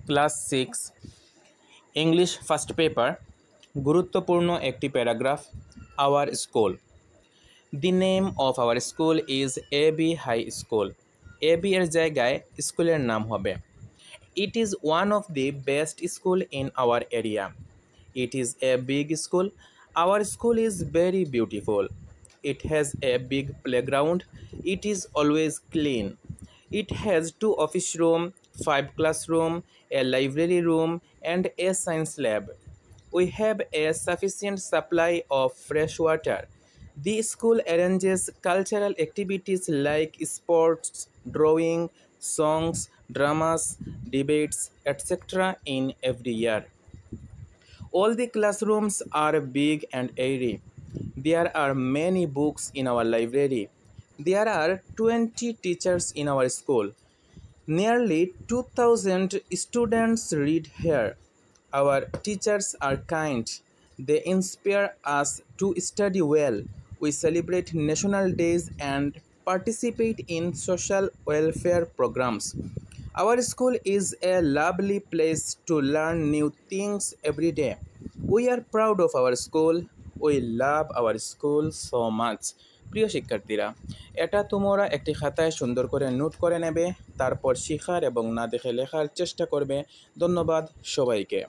Class 6 English first paper. গুরুত্বপূর্ণ একটি paragraph. Our school. The name of our school is AB high school. AB এর জায়গায় স্কুলের নাম হবে। It is one of the best school in our area. It is a big school. Our school is very beautiful. It has a big playground. It is always clean. It has 2 office rooms, 5 classrooms, a library room, and a science lab. We have a sufficient supply of fresh water. The school arranges cultural activities like sports, drawing, songs, dramas, debates, etc. in every year. All the classrooms are big and airy. There are many books in our library. There are 20 teachers in our school. Nearly 2,000 students read here. Our teachers are kind. They inspire us to study well. We celebrate national days and participate in social welfare programs. Our school is a lovely place to learn new things every day. We are proud of our school. We love our school so much. প্রিয় শিক্ষার্থীরা, এটা তোমরা একটি খাতায় সুন্দর করে note করে নেবে, তারপর শেখার এবং না দেখে লেখার চেষ্টা করবে। ধন্যবাদ সবাইকে।